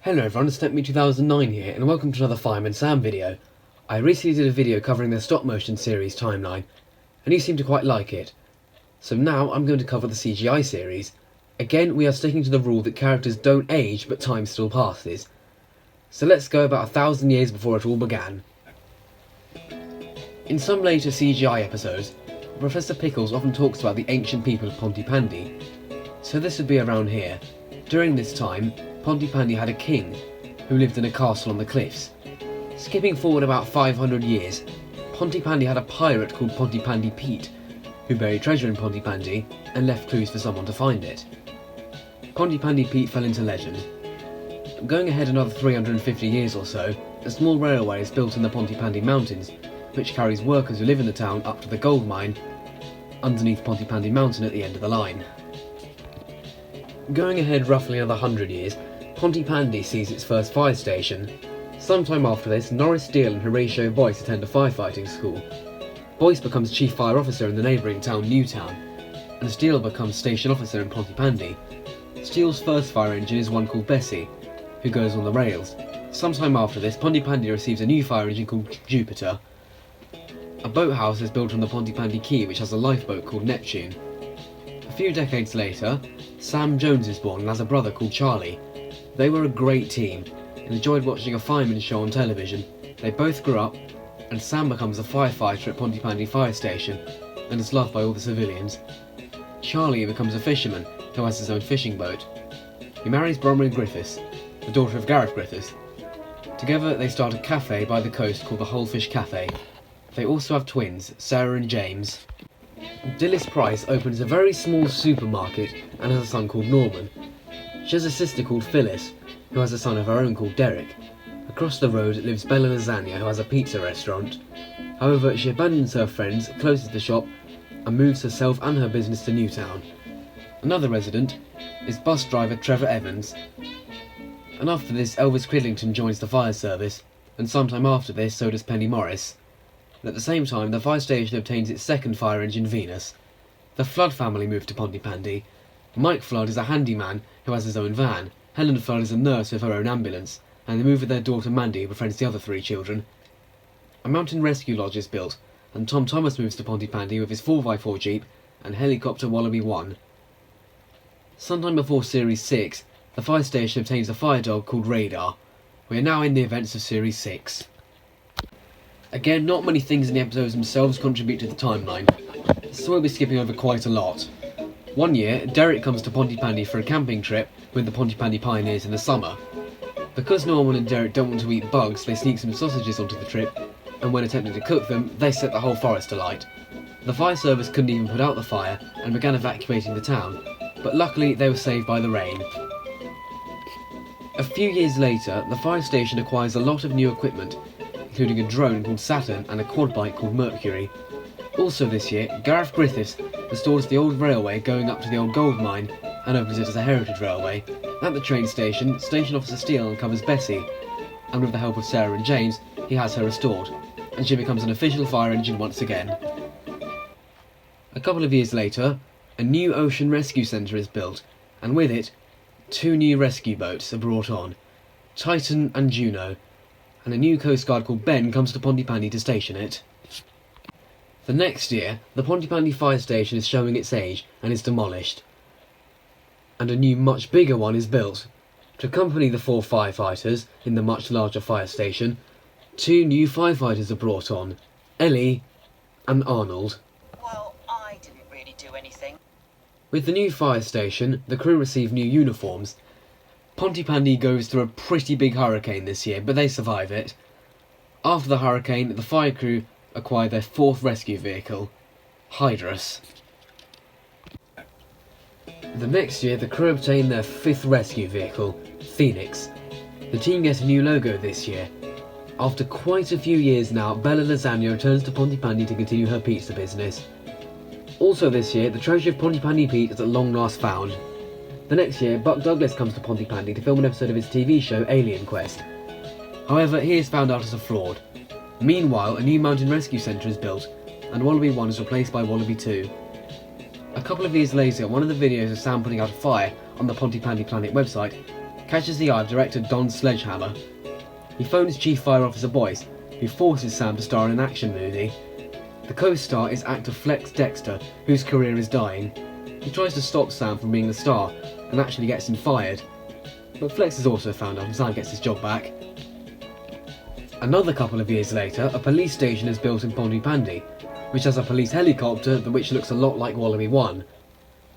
Hello everyone, it's Me 2009 here, and welcome to another Fireman Sam video. I recently did a video covering the stop motion series timeline, and you seem to quite like it. So now I'm going to cover the CGI series. Again, we are sticking to the rule that characters don't age, but time still passes. So let's go about 1,000 years before it all began. In some later CGI episodes, Professor Pickles often talks about the ancient people of Pontypandy. So this would be around here. During this time, Pontypandy had a king who lived in a castle on the cliffs. Skipping forward about 500 years, Pontypandy had a pirate called Pontypandy Pete, who buried treasure in Pontypandy and left clues for someone to find it. Pontypandy Pete fell into legend. Going ahead another 350 years or so, a small railway is built in the Pontypandy Mountains, which carries workers who live in the town up to the gold mine underneath Pontypandy Mountain at the end of the line. Going ahead roughly another 100 years, Pontypandy sees its first fire station. Sometime after this, Norris Steele and Horatio Boyce attend a firefighting school. Boyce becomes chief fire officer in the neighbouring town Newtown, and Steele becomes station officer in Pontypandy. Steele's first fire engine is one called Bessie, who goes on the rails. Sometime after this, Pontypandy receives a new fire engine called Jupiter. A boathouse is built on the Pontypandy Quay, which has a lifeboat called Neptune. A few decades later, Sam Jones is born and has a brother called Charlie. They were a great team and enjoyed watching a fireman show on television. They both grew up, and Sam becomes a firefighter at Pontypandy Fire Station and is loved by all the civilians. Charlie becomes a fisherman who has his own fishing boat. He marries Bronwyn Griffiths, the daughter of Gareth Griffiths. Together they start a cafe by the coast called the Whole Fish Cafe. They also have twins, Sarah and James. Dilys Price opens a very small supermarket and has a son called Norman. She has a sister called Phyllis, who has a son of her own called Derek. Across the road lives Bella Lasagna, who has a pizza restaurant. However, she abandons her friends, closes the shop, and moves herself and her business to Newtown. Another resident is bus driver Trevor Evans. And after this, Elvis Cridlington joins the fire service, and sometime after this, so does Penny Morris. And at the same time, the fire station obtains its second fire engine, Venus. The Flood family move to Pontypandy. Mike Flood is a handyman who has his own van. Helen Flood is a nurse with her own ambulance, and they move with their daughter Mandy, who befriends the other three children. A mountain rescue lodge is built, and Tom Thomas moves to Pontypandy with his 4x4 Jeep and helicopter Wallaby 1. Sometime before Series 6, the fire station obtains a fire dog called Radar. We are now in the events of Series 6. Again, not many things in the episodes themselves contribute to the timeline, so we'll be skipping over quite a lot. One year, Derek comes to Pontypandy for a camping trip with the Pontypandy Pioneers in the summer. Because Norman and Derek don't want to eat bugs, they sneak some sausages onto the trip, and when attempting to cook them, they set the whole forest alight. The fire service couldn't even put out the fire and began evacuating the town, but luckily they were saved by the rain. A few years later, the fire station acquires a lot of new equipment, including a drone called Saturn and a quad bike called Mercury. Also this year, Gareth Griffiths restores the old railway going up to the old gold mine and opens it as a heritage railway. At the train station, Station Officer Steele uncovers Bessie, and with the help of Sarah and James, he has her restored, and she becomes an official fire engine once again. A couple of years later, a new ocean rescue centre is built, and with it, two new rescue boats are brought on, Titan and Juno, and a new Coast Guard called Ben comes to Pontypandy to station it. The next year, the Pontypandy fire station is showing its age and is demolished, and a new much bigger one is built. To accompany the 4 firefighters in the much larger fire station, 2 new firefighters are brought on, Ellie and Arnold. Well, I didn't really do anything. With the new fire station, the crew receive new uniforms. Pontypandy goes through a pretty big hurricane this year, but they survive it. After the hurricane, the fire crew acquire their 4th rescue vehicle, Hydrus. The next year, the crew obtain their 5th rescue vehicle, Phoenix. The team gets a new logo this year. After quite a few years now, Bella Lasagna returns to Pontypandy to continue her pizza business. Also this year, the treasure of Pontypandy Pete is at long last found. The next year, Buck Douglas comes to Pontypandy to film an episode of his TV show Alien Quest. However, he is found out as a fraud. Meanwhile, a new mountain rescue centre is built, and Wallaby 1 is replaced by Wallaby 2. A couple of years later, one of the videos of Sam putting out a fire on the Pontypandy Planet website catches the eye of director Don Sledgehammer. He phones Chief Fire Officer Boyce, who forces Sam to star in an action movie. The co-star is actor Flex Dexter, whose career is dying. He tries to stop Sam from being the star, and actually gets him fired. But Flex is also found out and Sam gets his job back. Another couple of years later, a police station is built in Pontypandy, which has a police helicopter which looks a lot like Wallaby 1.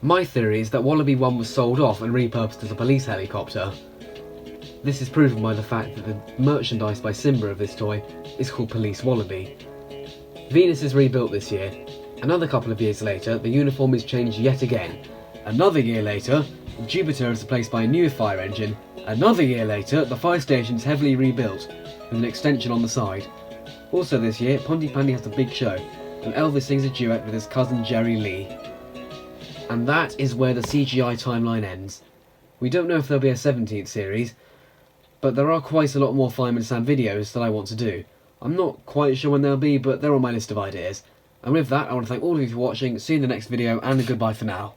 My theory is that Wallaby 1 was sold off and repurposed as a police helicopter. This is proven by the fact that the merchandise by Simba of this toy is called Police Wallaby. Venus is rebuilt this year. Another couple of years later, the uniform is changed yet again. Another year later, Jupiter is replaced by a new fire engine. Another year later, the fire station is heavily rebuilt, with an extension on the side. Also this year, Pontypandy has a big show, and Elvis sings a duet with his cousin Jerry Lee. And that is where the CGI timeline ends. We don't know if there'll be a 17th series, but there are quite a lot more Fireman Sam videos that I want to do. I'm not quite sure when they'll be, but they're on my list of ideas. And with that, I want to thank all of you for watching, see you in the next video, and goodbye for now.